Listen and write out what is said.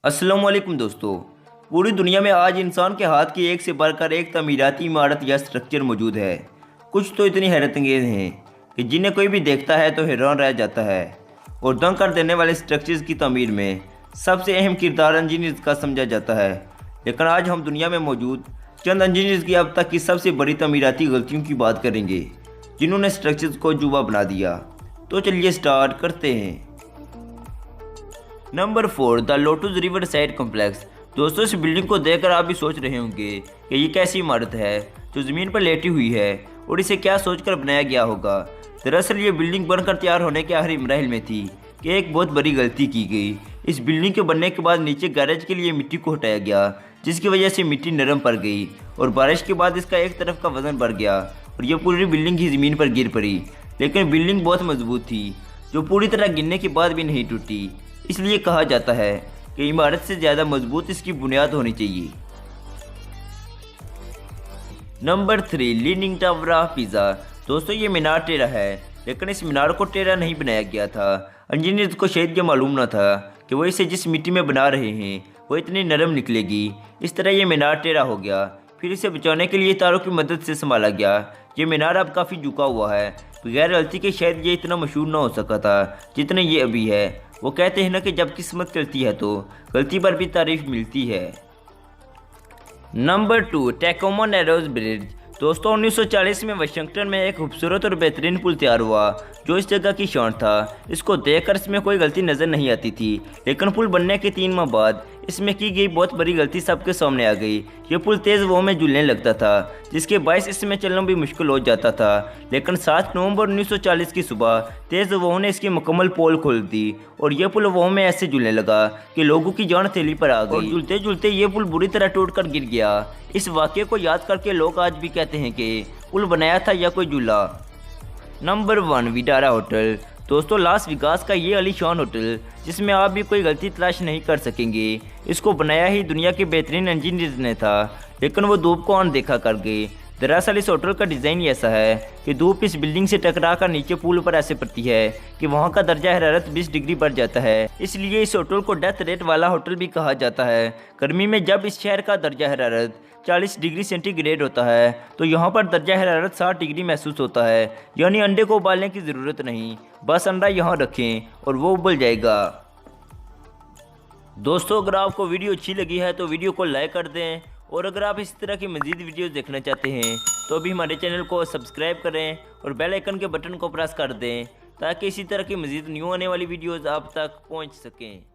अस्सलाम वालेकुम दोस्तों। पूरी दुनिया में आज इंसान के हाथ की एक से बढ़कर एक तमीराती इमारत या स्ट्रक्चर मौजूद है। कुछ तो इतनी हैरतअंगेज हैं कि जिन्हें कोई भी देखता है तो हैरान रह जाता है। और दंग कर देने वाले स्ट्रक्चर्स की तमीर में सबसे अहम किरदार इंजीनियर्स का समझा जाता है। लेकिन आज हम दुनिया में मौजूद चंद इंजीनियर्स की अब तक की सबसे बड़ी तमीराती गलतियों की बात करेंगे, जिन्होंने स्ट्रक्चर्स को जुबा बना दिया। तो चलिए स्टार्ट करते हैं। Number 4, the lotus river side complex. दोस्तों, इस बिल्डिंग को देखकर आप भी सोच रहे होंगे कि ये कैसी इमारत है जो ज़मीन पर लेटी हुई है और इसे क्या सोचकर बनाया गया होगा। दरअसल ये बिल्डिंग बनकर तैयार होने के आखिरी मराहिल में थी कि एक बहुत बड़ी गलती की गई। इस बिल्डिंग के बनने के बाद नीचे गैरेज के लिए मिट्टी को हटाया गया, जिसकी वजह से मिट्टी नरम पड़ गई और बारिश के बाद इसका एक तरफ का वजन बढ़ गया और यह पूरी बिल्डिंग ही ज़मीन पर गिर पड़ी। लेकिन बिल्डिंग बहुत मजबूत थी, जो पूरी तरह गिरने के बाद भी नहीं टूटी। इसलिए कहा जाता है कि इमारत से ज़्यादा मजबूत इसकी बुनियाद होनी चाहिए। Number 3, leaning tower of pizza. दोस्तों, ये मीनार टेढ़ा है, लेकिन इस मीनार को टेढ़ा नहीं बनाया गया था। इंजीनियर्स को शायद ये मालूम न था कि वो इसे जिस मिट्टी में बना रहे हैं वो इतनी नरम निकलेगी। इस तरह ये मीनार टेढ़ा हो गया। फिर इसे बचाने के लिए तारों की मदद से संभाला गया। ये मीनार अब काफ़ी झुका हुआ है। बगैर गलती के शायद ये इतना मशहूर ना हो सका था जितना ये अभी है। वो कहते हैं ना कि जब किस्मत चलती है तो गलती पर भी तारीफ मिलती है। Number 2, Tacoma narrows bridge. दोस्तों, 1940 में वाशिंगटन में एक खूबसूरत और बेहतरीन पुल तैयार हुआ जो इस जगह की शान था। इसको देखकर इसमें कोई गलती नज़र नहीं आती थी, लेकिन पुल बनने के 3 माह बाद इसमें की गई बहुत बड़ी गलती सबके सामने आ गई। ये पुल तेज़ हवा में झूलने लगता था, जिसके बायस इसमें चलना भी मुश्किल हो जाता था। लेकिन 7 नवंबर 1940 की सुबह तेज़ हवाओं ने इसकी मुकम्मल पोल खोल दी और यह पुल हवाओं में ऐसे झूलने लगा कि लोगों की जान हथेली पर आ गई। झूलते झूलते ये पुल बुरी तरह टूटकर गिर गया। इस वाक़े को याद करके लोग आज भी कहते हैं कि पुल बनाया था या कोई झूला। Number 1, Vdara hotel. दोस्तों, लास वेगास का ये आलीशान होटल जिसमें आप भी कोई गलती तलाश नहीं कर सकेंगे। इसको बनाया ही दुनिया के बेहतरीन इंजीनियर्स ने था, लेकिन वो धूप को अनदेखा कर गए। दरअसल इस होटल का डिज़ाइन ऐसा है कि धूप इस बिल्डिंग से टकरा कर नीचे पुल पर ऐसे पड़ती है कि वहाँ का दर्जा हरारत 20 डिग्री बढ़ जाता है। इसलिए इस होटल को डेथ रेट वाला होटल भी कहा जाता है। गर्मी में जब इस शहर का दर्जा हरारत 40 डिग्री सेंटीग्रेड होता है तो यहाँ पर दर्जा हरारत 60 डिग्री महसूस होता है। यानी अंडे को उबालने की ज़रूरत नहीं, बस अंडा यहाँ रखें और वो उबल जाएगा। दोस्तों, अगर आपको वीडियो अच्छी लगी है तो वीडियो को लाइक कर दें, और अगर आप इस तरह की मज़ीद वीडियोस देखना चाहते हैं तो अभी हमारे चैनल को सब्सक्राइब करें और बेल आइकन के बटन को प्रेस कर दें ताकि इसी तरह की मज़ीद न्यू आने वाली वीडियोस आप तक पहुंच सकें।